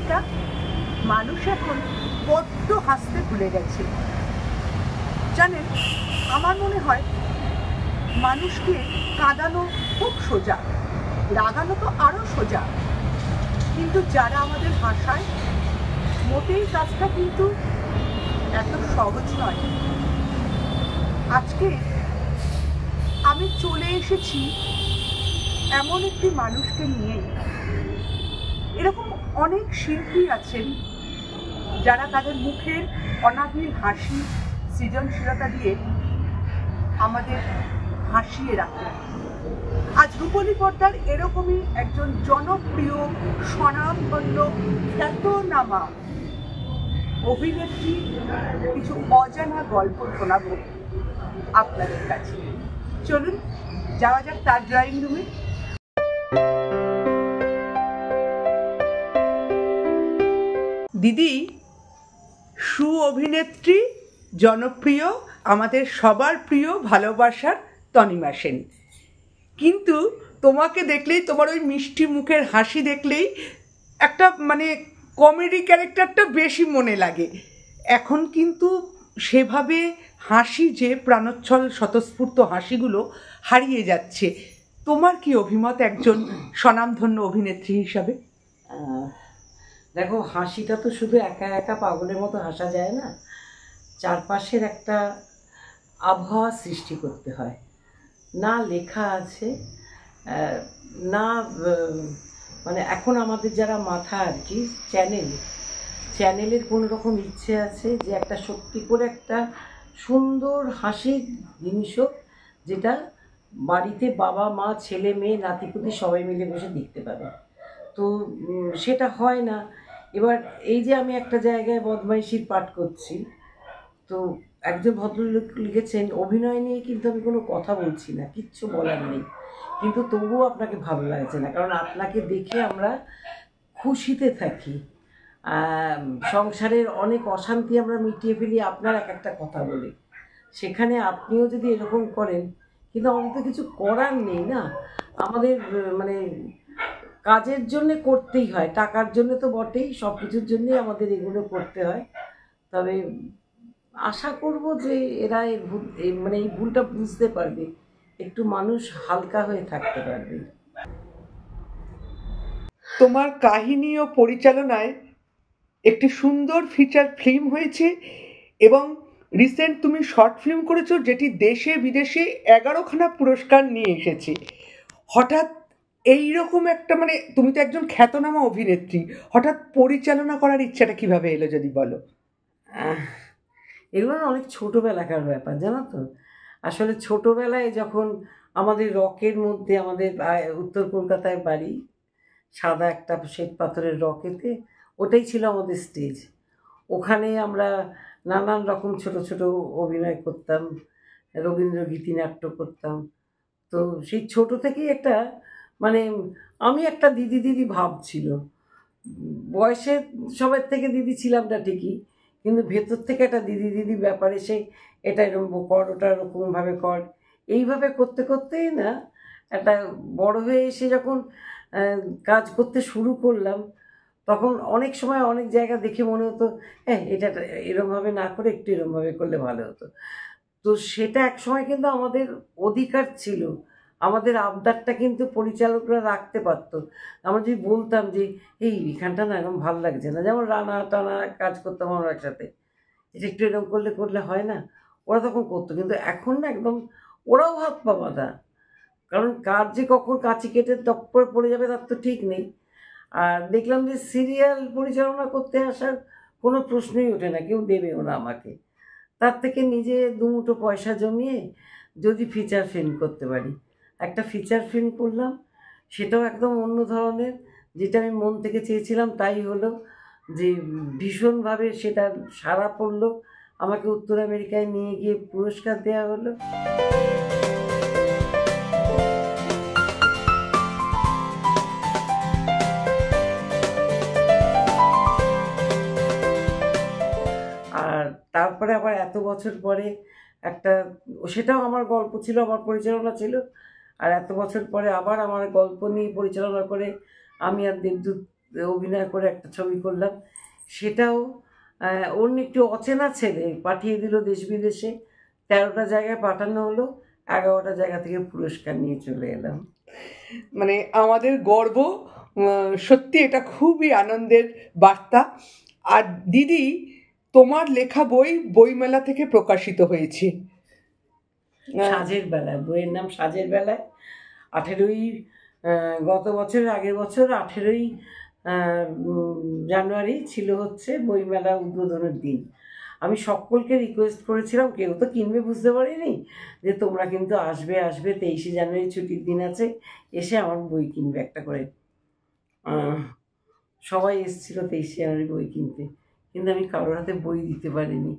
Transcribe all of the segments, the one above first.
এটা মানুষ এখন বড্ড হাসতে ভুলে গেছে। জানেন, আমার মনে হয় মানুষকে কাঁদানো খুব সোজা, রাগানো তো আরও সোজা, কিন্তু যারা আমাদের হাসায় মোটেই কাজটা কিন্তু এত সহজ নয়। আজকে আমি চলে এসেছি এমন একটি মানুষকে নিয়ে। এরকম অনেক শিল্পী আছেন যারা তাদের মুখের অনাবিল হাসি, সৃজনশীলতা দিয়ে আমাদের হাসিয়ে রাখেন। আজ রূপলী পর্দার এরকমই একজন জনপ্রিয়, স্বনামধন্য, খ্যাতনামা অভিনেত্রী কিছু অজানা গল্প শোনাবো আপনাদের কাছে। চলুন যাওয়া যাক তার ড্রয়িং রুমে। দিদি সু অভিনেত্রী, জনপ্রিয়, আমাদের সবার প্রিয়, ভালোবাসার তনিমা সেন। কিন্তু তোমাকে দেখলেই, তোমার ওই মিষ্টি মুখের হাসি দেখলেই একটা মানে কমেডি ক্যারেক্টারটা বেশি মনে লাগে। এখন কিন্তু সেভাবে হাসি, যে প্রাণোচ্ছল স্বতঃস্ফূর্ত হাসিগুলো হারিয়ে যাচ্ছে। তোমার কি অভিমত একজন স্বনামধন্য অভিনেত্রী হিসাবে? দেখো, হাসিটা তো শুধু একা একা পাগলের মতো হাসা যায় না, চারপাশের একটা আবহাওয়া সৃষ্টি করতে হয়। না লেখা আছে, না মানে এখন আমাদের যারা মাথা আর কি চ্যানেলের কোনো রকম ইচ্ছে আছে যে একটা সত্যি করে একটা সুন্দর হাসির জিনিস হোক, যেটা বাড়িতে বাবা মা ছেলে মেয়ে নাতিপুতি সবাই মিলে বসে দেখতে পাবে। তো সেটা হয় না। এবার এই যে আমি একটা জায়গায় বদমাইশির পাঠ করছি, তো একজন ভদ্রলোক লিখেছেন, অভিনয় নিয়ে কিন্তু আমি কোনো কথা বলছি না, কিচ্ছু বলার নেই, কিন্তু তবুও আপনাকে ভালো লাগছে না, কারণ আপনাকে দেখে আমরা খুশিতে থাকি। সংসারের অনেক অশান্তি আমরা মিটিয়ে ফেলি আপনার এক একটা কথা বলে। সেখানে আপনিও যদি এরকম করেন, কিন্তু আমাদের তো কিছু করার নেই না। আমাদের মানে কাজের জন্য করতেই হয়, টাকার জন্য তো বটেই, সব কিছুর জন্যই আমাদের এগুলো করতে হয়। তবে আশা করব যে এরা এই ভুলটা বুঝতে পারবে, একটু মানুষ হালকা হয়ে থাকতে পারবে। তোমার কাহিনী ও পরিচালনায় একটি সুন্দর ফিচার ফিল্ম হয়েছে এবং রিসেন্ট তুমি শর্ট ফিল্ম করেছো, যেটি দেশে বিদেশে 11খানা পুরস্কার নিয়ে এসেছে। হঠাৎ এইরকম একটা, মানে তুমি তো একজন খ্যাতনামা অভিনেত্রী, হঠাৎ পরিচালনা করার ইচ্ছাটা কিভাবে এলো যদি বলো? এগুলো অনেক ছোটোবেলাকার ব্যাপার, জানো তো। আসলে ছোটোবেলায় যখন আমাদের রকের মধ্যে, আমাদের উত্তর কলকাতায় বাড়ি, সাদা একটা শ্বেত পাথরের রকেতে, ওটাই ছিল আমাদের স্টেজ। ওখানে আমরা নানান রকম ছোট ছোট অভিনয় করতাম, রবীন্দ্র গীতিনাট্য করতাম। তো সেই ছোট থেকেই একটা মানে আমি একটা দিদি দিদি ভাব ছিল। বয়সে সবার থেকে দিদি ছিলাম না ঠিকই, কিন্তু ভেতর থেকে একটা দিদি দিদি ব্যাপার এসে, এটা এরকম কর, ওটা এরকমভাবে কর, এইভাবে করতে করতেই না একটা বড় হয়ে এসে যখন কাজ করতে শুরু করলাম, তখন অনেক সময় অনেক জায়গা দেখে মনে হতো, হ্যাঁ এটা এরমভাবে না করে একটু এরমভাবে করলে ভালো হতো। তো সেটা এক সময় কিন্তু আমাদের অধিকার ছিল, আমাদের আবদারটা কিন্তু পরিচালকরা রাখতে পারতো। আমরা যদি বলতাম যে এইখানটা না এরকম ভালো লাগছে না, যেমন রানা টানা কাজ করতাম আমরা একসাথে, এটা একটু এরকম করলে হয় না, ওরা তখন করতো। কিন্তু এখন না একদম ওরাও হাত পা বাঁধা, কারণ কার যে কখন কাঁচি কেটে টপ্পর পড়ে যাবে তার তো ঠিক নেই। আর দেখলাম যে সিরিয়াল পরিচালনা করতে আসার কোনো প্রশ্নই ওঠে না, কেউ দেবেও না আমাকে। তার থেকে নিজে দুমুঠো পয়সা জমিয়ে যদি ফিচার ফিল্ম করতে পারি, একটা ফিচার ফিল্ম করলাম, সেটাও একদম অন্য ধরনের, যেটা আমি মন থেকে চেয়েছিলাম তাই হলো, যে ভীষণভাবে সেটা সাড়া পড়লো, আমাকে উত্তর আমেরিকায় নিয়ে গিয়ে পুরস্কার দেওয়া হলো। আর তারপরে আবার এত বছর পরে একটা, সেটাও আমার গল্প ছিল, আমার পরিচালনা ছিল, আর এত বছর পরে আবার আমার গল্প নিয়ে পরিচালনা করে আমি আর দেবদূত অভিনয় করে একটা ছবি করলাম, সেটাও অন্য একটু অচেনা ছেলে পাঠিয়ে দিল দেশ বিদেশে, 13টা জায়গায় পাঠানো হলো, 11টা জায়গা থেকে পুরস্কার নিয়ে চলে এলাম। মানে আমাদের গর্ব, সত্যি এটা খুবই আনন্দের বার্তা। আর দিদি, তোমার লেখা বই বইমেলা থেকে প্রকাশিত হয়েছে। সাজের বেলায়, বইয়ের নাম সাজের বেলায়। 18ই গত বছরের আগের বছর 18ই জানুয়ারি ছিল হচ্ছে বইমেলা উদ্বোধনের দিন। আমি সকলকে রিকোয়েস্ট করেছিলাম, কেউ তো কিনবে বুঝতে পারিনি, যে তোমরা কিন্তু আসবে 23শে জানুয়ারি ছুটির দিন আছে, এসে আমার বই কিনবে একটা করে। সবাই এসেছিলো 23শে জানুয়ারি বই কিনতে, কিন্তু আমি কারোর হাতে বই দিতে পারিনি।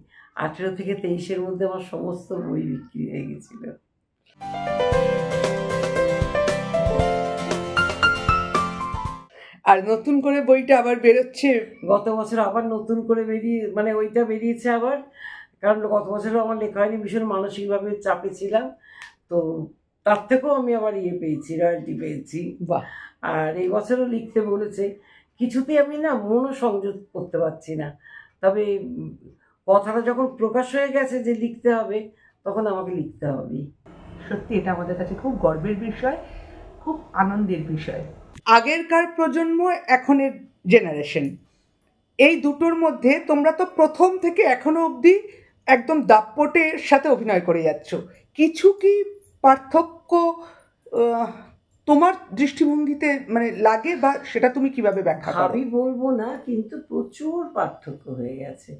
18 থেকে 23-এর মধ্যে আমার সমস্ত বই বিক্রি হয়ে গেছিল। আর নতুন করে বইটা আবার বেরোচ্ছে। গত বছর আবার নতুন করে মানে ওইটা বেরিয়েছে আবার, কারণ গত বছরও আমার লেখা হয়নি, ভীষণ মানসিকভাবে চাপে ছিলাম, তো তার থেকেও আমি আবার পেয়েছি, রয়্যালটি পেয়েছি। বাহ। আর এই বছরও লিখতে বলেছে, কিছুতেই আমি না মনোসংযোগ করতে পারছি না, তবে কথাটা যখন প্রকাশ হয়ে গেছে যে লিখতে হবে, তখন আমাকে লিখতে হবেই। সত্যি এটা আমাদের কাছে খুব গর্বের বিষয়, খুব আনন্দের বিষয়। আগেরকার প্রজন্ম, এখনের জেনারেশন, এই দুটোর মধ্যে তোমরা তো প্রথম থেকে এখনো অবধি একদম দাপটের সাথে অভিনয় করে যাচ্ছ। কিছু কি পার্থক্য তোমার দৃষ্টিভঙ্গিতে মানে লাগে, বা সেটা তুমি কিভাবে ব্যাখ্যা করো? আমি বলবো না, কিন্তু প্রচুর পার্থক্য হয়ে গেছে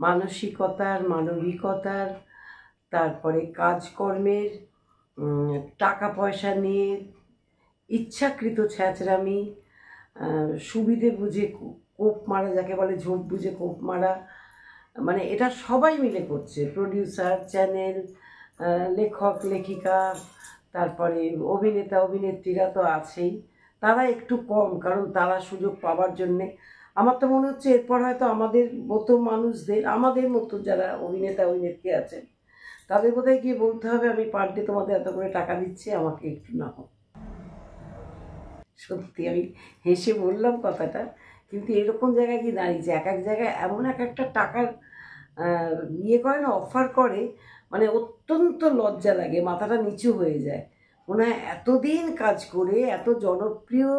মানসিকতার, মানবিকতার, তারপরে কাজকর্মের, টাকা পয়সা নিয়ে ইচ্ছাকৃত ছ্যাঁচড়ামি, সুবিধে বুঝে কোপ মারা, যাকে বলে ঝোপ বুঝে কোপ মারা, মানে এটা সবাই মিলে করছে। প্রডিউসার, চ্যানেল, লেখক লেখিকা, তারপরে অভিনেতা অভিনেত্রীরা তো আছেই, তারা একটু কম, কারণ তারা সুযোগ পাওয়ার জন্যে। আমার তো মনে হচ্ছে এরপর হয়তো আমাদের মতো মানুষদের, আমাদের মতো যারা অভিনেতা অভিনেত্রী আছেন, তাদের বোধহয় গিয়ে বলতে হবে, আমি পার ডে তোমাদের এত করে টাকা দিচ্ছি, আমাকে একটু নাও। সত্যি আমি হেসে বললাম কথাটা, কিন্তু এরকম জায়গায় কি দাঁড়িয়েছে, এক এক জায়গায় এমন একটা টাকার করে না, অফার করে, মানে অত্যন্ত লজ্জা লাগে, মাথাটা নিচু হয়ে যায়। মনে হয় এতদিন কাজ করে এত জনপ্রিয়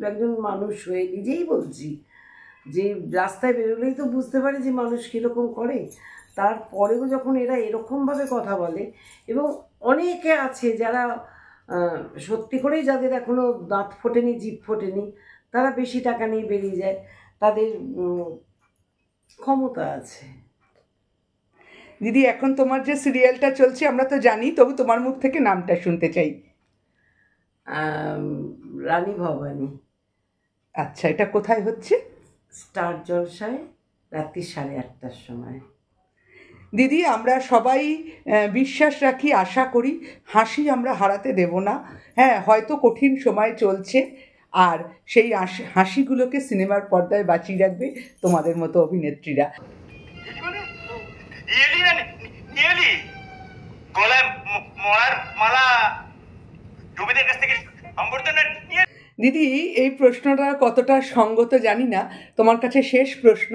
একজন মানুষ হয়ে, নিজেই বলছি যে রাস্তায় বেরোলেই তো বুঝতে পারি যে মানুষ কীরকম করে, তারপরেও যখন এরা এরকমভাবে কথা বলে, এবং অনেকে আছে যারা সত্যি করেই, যাদের এখনও দাঁত ফোটেনি, জিভ ফোটেনি, তারা বেশি টাকা নিয়ে বেরিয়ে যায়, তাদের ক্ষমতা আছে। দিদি, এখন তোমার যে সিরিয়ালটা চলছে আমরা তো জানি, তবু তোমার মুখ থেকে নামটা শুনতে চাই। রানী ভবানী। আচ্ছা, এটা কোথায় হচ্ছে? স্টার জলসায়, রাত্রি 8:30টার সময়। দিদি, আমরা সবাই বিশ্বাস রাখি, আশা করি হাসি আমরা হারাতে দেব না। হ্যাঁ, হয়তো কঠিন সময় চলছে, আর সেই হাসিগুলোকে সিনেমার পর্দায় বাঁচিয়ে রাখবে তোমাদের মতো অভিনেত্রীরা। দিদি, এই প্রশ্নটা কতটা সঙ্গত জানি না, তোমার কাছে শেষ প্রশ্ন।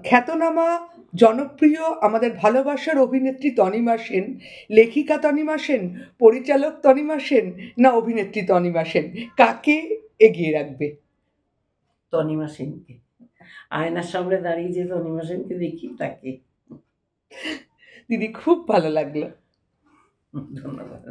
খ্যাতনামা জনপ্রিয় আমাদের ভালোবাসার অভিনেত্রী তনিমা সেন, লেখিকা তনিমা সেন, পরিচালক তনিমা সেন, না অভিনেত্রী তনিমা সেন, কাকে এগিয়ে রাখবে? তনিমা সেনকে। আয়নার সামনে দাঁড়িয়ে যে তনিমা সেনকে দেখি, তাকে। দিদি, খুব ভালো লাগলো। ধন্যবাদ।